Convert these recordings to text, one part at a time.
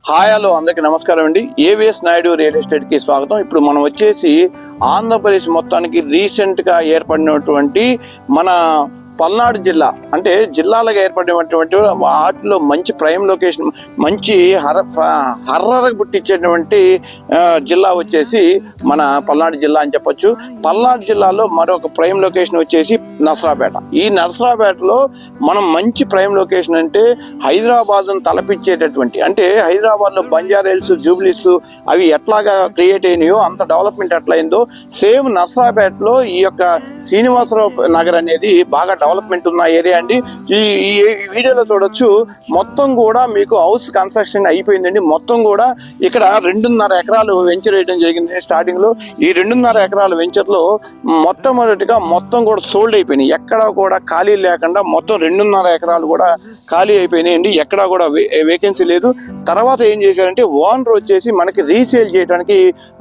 Hi hello అందరికీ నమస్కారం అండి. ఏవిఎస్ నాయుడు రియల్ ఎస్టేట్ కి స్వాగతం. ఇప్పుడు మనం వచ్చేసి ఆంధ్రప్రదేశ్ మొత్తానికి రీసెంట్ గా ఏర్పడినటువంటి మన పల్నాడు జిల్లా, అంటే జిల్లాలుగా ఏర్పడినటువంటి వాటిలో మంచి ప్రైమ్ లొకేషన్, మంచి హర్రర్ పుట్టించేటువంటి జిల్లా వచ్చేసి మన పల్నాడు జిల్లా అని చెప్పొచ్చు. పల్నాడు జిల్లాలో మరొక ప్రైమ్ లొకేషన్ వచ్చేసి నర్సరాపేట. ఈ నర్సరాపేటలో మనం మంచి ప్రైమ్ లొకేషన్ అంటే హైదరాబాద్ను తలపించేటటువంటి, అంటే హైదరాబాద్లో బంజారా హిల్స్, జూబ్లీస్ అవి ఎట్లాగా క్రియేట్ అయినాయో అంత డెవలప్మెంట్ ఎట్లయిందో సేమ్ నర్సరాపేటలో ఈ యొక్క శ్రీనివాసరావు నగర్ అనేది బాగా డెవలప్మెంట్ ఉన్న ఏరియా అండి. ఈ వీడియోలో చూడొచ్చు. మొత్తం కూడా మీకు హౌస్ కన్స్ట్రక్షన్ అయిపోయిందండి. మొత్తం కూడా ఇక్కడ 2.5 ఎకరాలు వెంచర్ వేయడం జరిగింది. స్టార్టింగ్ లో ఈ 2.5 ఎకరాల వెంచర్ లో మొట్టమొదటిగా మొత్తం కూడా సోల్డ్ అయిపోయినాయి. ఎక్కడా కూడా ఖాళీ లేకుండా మొత్తం 2.5 ఎకరాలు కూడా ఖాళీ అయిపోయినాయండి. ఎక్కడా కూడా వేకెన్సీ లేదు. తర్వాత ఏం చేశారంటే ఓనర్ వచ్చేసి మనకి రీసేల్ చేయడానికి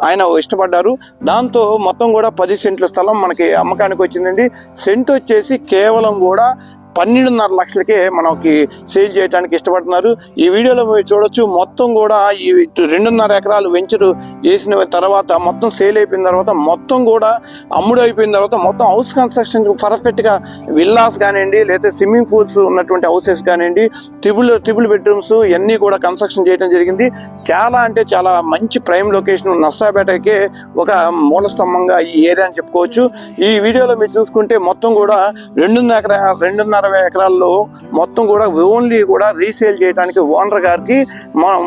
ఆయన ఇష్టపడ్డారు. దాంతో మొత్తం కూడా 10 సెంట్ల స్థలం మనకి అమ్మకానికి వచ్చిందండి. సెంట్ వచ్చేసి కేవలం కూడా 12.5 లక్షలకే మనకి సేల్ చేయడానికి ఇష్టపడుతున్నారు. ఈ వీడియోలో మీరు చూడొచ్చు. మొత్తం కూడా ఈ 2.5 ఎకరాలు వెంచర్ వేసిన తర్వాత మొత్తం సేల్ అయిపోయిన తర్వాత మొత్తం కూడా అమ్ముడు అయిపోయిన తర్వాత మొత్తం హౌస్ కన్స్ట్రక్షన్ పర్ఫెక్ట్గా విల్లాస్ కానివ్వండి, లేదా స్విమ్మింగ్ పూల్స్ ఉన్నటువంటి హౌసెస్ కానివ్వండి, ట్రిపుల్ బెడ్రూమ్స్ ఇవన్నీ కూడా కన్స్ట్రక్షన్ చేయడం జరిగింది. చాలా అంటే చాలా మంచి ప్రైమ్ లొకేషన్. నర్సరాపేటకే ఒక మూల స్తంభంగా ఈ ఏరియా అని చెప్పుకోవచ్చు. ఈ వీడియోలో మీరు చూసుకుంటే మొత్తం కూడా 2.5 ఎకరాల్లో మొత్తం కూడా ఓన్లీ కూడా రీసేల్ చేయడానికి ఓనర్ గారికి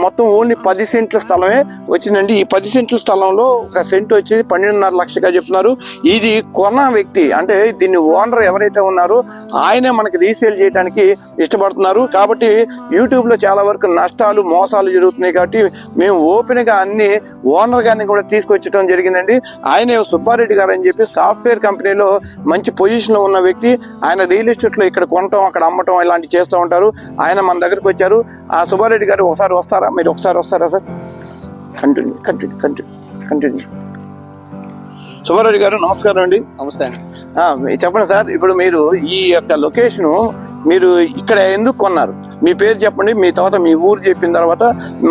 మొత్తం ఓన్లీ 10 సెంట్ల స్థలమే వచ్చిందండి. ఈ 10 సెంట్ల స్థలంలో ఒక సెంట్ వచ్చేసి 12.5 లక్షలుగా చెప్తున్నారు. ఇది కొన్న వ్యక్తి, అంటే దీన్ని ఓనర్ ఎవరైతే ఉన్నారో ఆయనే మనకి రీసేల్ చేయడానికి ఇష్టపడుతున్నారు. కాబట్టి యూట్యూబ్లో చాలా వరకు నష్టాలు, మోసాలు జరుగుతున్నాయి. కాబట్టి మేము ఓపెన్గా అన్ని ఓనర్ గారిని కూడా తీసుకొచ్చడం జరిగిందండి. ఆయనే సుబ్బారెడ్డి గారు అని చెప్పి సాఫ్ట్వేర్ కంపెనీలో మంచి పొజిషన్లో ఉన్న వ్యక్తి. ఆయన రియల్ ఎస్టేట్లో ఇక్కడ కొనటం, అక్కడ అమ్మటం ఇలాంటివి చేస్తూ ఉంటారు. ఆయన మన దగ్గరికి వచ్చారు. ఆ సుబ్బారెడ్డి గారు ఒకసారి వస్తారా? మీరు ఒకసారి వస్తారా సార్? కంటిన్యూ. సుబ్బారెడ్డి గారు నమస్కారం అండి. నమస్తే అండి. చెప్పండి సార్, ఇప్పుడు మీరు ఈ యొక్క లొకేషను మీరు ఇక్కడ ఎందుకు కొన్నారు? మీ పేరు చెప్పండి. మీ తర్వాత మీ ఊరు చెప్పిన తర్వాత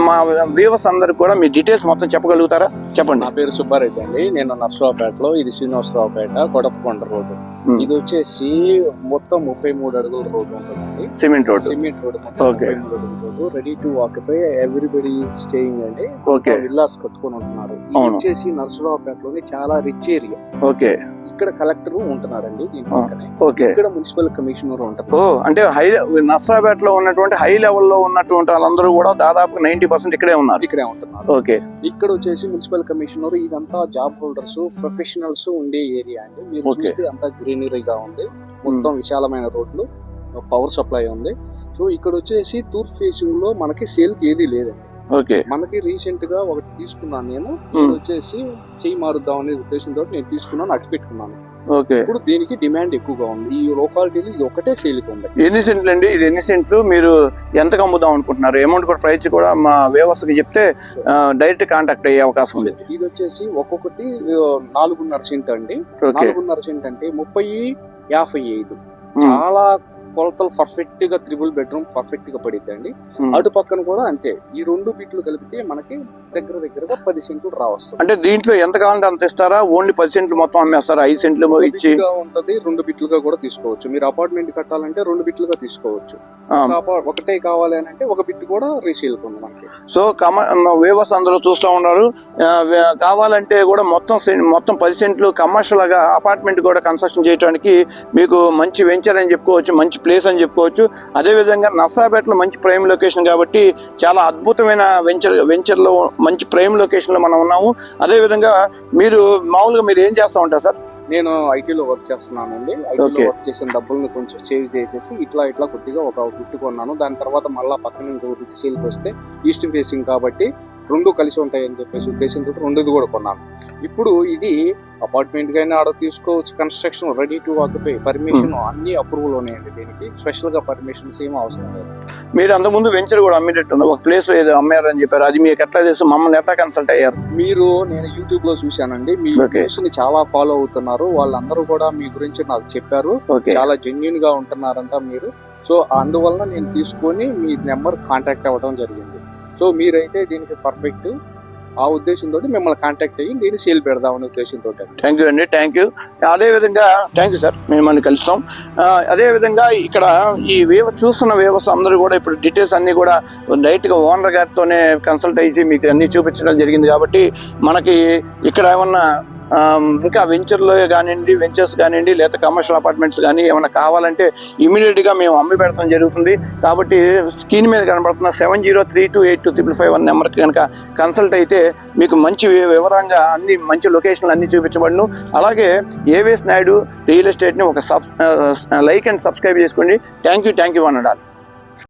మా వ్యూవర్స్ అందరికి కూడా మీ డీటెయిల్స్ మొత్తం చెప్పగలుగుతారా? చెప్పండి. నా పేరు సుబ్బారెడ్డి అండి. నేను నర్సరావుపేటలో, ఇది శ్రీనివాసరావుపేట కొడపకొండ రోడ్డు. ఇది వచ్చేసి మొత్తం 33 అడుగుల రోడ్డు ఉంటుందండి. Cement road. ఓకే. 33 అడుగుల road, ready to occupy, everybody staying అండి. ఓకే. విల్లాస్ కట్టుకొని ఉంటున్నారు. ఇది వచ్చేసి నర్సరావుపేటలోని చాలా రిచ్ ఏరియా. ఓకే. ఇక్కడ కలెక్టర్ ఉంటున్నారండి. ఓకే. ఇక్కడ మున్సిపల్ కమిషనర్ ఉంటారు. అంటే నర్సరాపేటలో ఉన్నటువంటి హై లెవెల్లో ఉన్నటువంటి వాళ్ళందరూ కూడా దాదాపు 90% ఇక్కడే ఉంటున్నారు. ఓకే. ఇక్కడ వచ్చేసి మున్సిపల్ కమిషనర్, ఇదంతా జాబ్ హోల్డర్స్, ప్రొఫెషనల్స్ ఉండే ఏరియా అండి. మీరు చూస్తే అంతా గ్రీనరీగా ఉంది. మొత్తం విశాలమైన రోడ్లు, పవర్ సప్లై ఉంది. సో ఇక్కడ వచ్చేసి తూర్పు ఫేసింగ్ లో మనకి సేల్ కి ఏది లేదండి. ఓకే. మనకి రీసెంట్ గా ఒకటి తీసుకున్నాను నేను. వచ్చేసి చెయ్యి మారుద్దాం అనే ఉద్దేశంతో నేను తీసుకున్నాను, అట్టి పెట్టుకున్నాను. ఓకే. ఇప్పుడు దీనికి డిమాండ్ ఎక్కువగా ఉంది. ఈ లోకాలిటీలో ఇది ఒకటే సేల్ ఉంది. ఎన్ని సెంట్లు అండి? ఇది ఎన్ని సెంట్లు? మీరు ఎంతకు అమ్ముదాం అనుకుంటున్నారు? అమౌంట్ కూడా ప్రైస్ కూడా మా వ్యవస్థకి చెప్తే డైరెక్ట్ కాంటాక్ట్ అయ్యే అవకాశం ఉంది. ఇది వచ్చేసి ఒక్కొక్కటి 4.5 సెంట్ అండి. 4.5 సెంట్ అంటే 30-55. చాలా కొలతలు పర్ఫెక్ట్ గా, ట్రిపుల్ బెడ్రూమ్ పర్ఫెక్ట్ గా పడిద్ది అండి. అటు పక్కన కూడా అంతే. ఈ 2 బిట్లు కలిపితే మనకి దగ్గరగా 10 సెంట్లు రావచ్చు. అంటే దీంట్లో ఎంత కావాలంటే అంత ఇస్తారా? ఓన్లీ 10 సెంట్లు మొత్తం అమ్మేస్తారా? 5 సెంట్లు ఇచ్చి ఉంటది. 2 బిట్లుగా కూడా తీసుకోవచ్చు. మీరు అపార్ట్మెంట్ కట్టాలంటే 2 బిట్లుగా తీసుకోవచ్చు. ఒకటే కావాలి అని అంటే 1 బిట్ కూడా రీసేల్ ఉంది మనకి. సో వ్యూవర్స్ అందరూ చూస్తూ ఉన్నారు. కావాలంటే కూడా మొత్తం 10 సెంట్లు కమర్షియల్ గా అపార్ట్మెంట్ కూడా కన్స్ట్రక్షన్ చేయడానికి మీకు మంచి వెంచర్ అని చెప్పుకోవచ్చు, మంచి ప్లేస్ అని చెప్పుకోవచ్చు. అదేవిధంగా నర్సరాపేటలో మంచి ప్రైమ్ లొకేషన్ కాబట్టి చాలా అద్భుతమైన వెంచర్ లో మంచి ప్రైమ్ లొకేషన్ లో మనం ఉన్నాము. అదేవిధంగా మీరు మామూలుగా మీరు ఏం చేస్తూ ఉంటారు సార్? నేను ఐటీలో వర్క్ చేస్తున్నానండి. ఐటీలో వర్క్ చేసిన డబ్బుల్ని కొంచెం సేవ్ చేసేసి ఇట్లా కొద్దిగా ఒక బిట్ కొన్నాను. దాని తర్వాత మళ్ళీ పక్కన ఇంకో బిట్ సేల్కి వస్తే ఈస్ట్ ఫేసింగ్ కాబట్టి 2 కలిసి ఉంటాయని చెప్పేసి ఉద్దేశంతో 2 కూడా కొన్నాను. ఇప్పుడు ఇది అపార్ట్మెంట్ గానే ఆర్డర్ తీసుకోవచ్చు. Construction ready to occupy, permission అన్ని అప్రూవల్ ఉన్నాయండి. దీనికి స్పెషల్ గా పర్మిషన్స్ ఏమీ అవసరం లేదు. మీరు అంతకుముందు వెంచర్ కూడా అమ్మేటట్టుంది, ఒక ప్లేస్ ఏదో అమ్మారని చెప్పారు. అది మీకు ఎట్లా తెలుసు? మమ్మల్ని ఎట్లా కన్సల్ట్ అయ్యారు? నేను యూట్యూబ్ లో చూశానండి. మీ న్యూస్ ని చాలా ఫాలో అవుతున్నారు. వాళ్ళందరూ కూడా మీ గురించి నాకు చెప్పారు. చాలా జెన్యూన్ గా ఉంటున్నారంట మీరు. సో అందువల్ల నేను తీసుకొని మీ నెంబర్ కాంటాక్ట్ అవ్వడం జరిగింది. సో మీరైతే దీనికి పర్ఫెక్ట్. ఆ ఉద్దేశంతో మిమ్మల్ని కాంటాక్ట్ అయ్యి దీన్ని సేల్ పెడదామనే ఉద్దేశంతో. థ్యాంక్ యూ అండి, థ్యాంక్ యూ. అదేవిధంగా థ్యాంక్ యూ సార్, మేము మనం కలుస్తాం. అదేవిధంగా ఇక్కడ ఈ చూస్తున్న వ్యూవర్స్ అందరూ కూడా ఇప్పుడు డీటెయిల్స్ అన్నీ కూడా డైరెక్ట్గా ఓనర్ గారితోనే కన్సల్ట్ అయ్యి మీకు అన్నీ చూపించడం జరిగింది. కాబట్టి మనకి ఇక్కడ ఏమన్నా ఇంకా వెంచర్లో కానివ్వండి, వెంచర్స్ కానివ్వండి, లేదా కమర్షియల్ అపార్ట్మెంట్స్ కానీ ఏమైనా కావాలంటే ఇమీడియట్గా మేము అమ్మి పెడతాం జరుగుతుంది. కాబట్టి స్క్రీన్ మీద కనబడుతున్న 70328255 నెంబర్కి కనుక కన్సల్ట్ అయితే మీకు మంచి వివరంగా అన్ని మంచి లొకేషన్లు అన్నీ చూపించబడును. అలాగే ఏవిఎస్ నాయుడు రియల్ ఎస్టేట్ని ఒక లైక్ అండ్ సబ్స్క్రైబ్ చేసుకోండి. Thank you అనడాలి.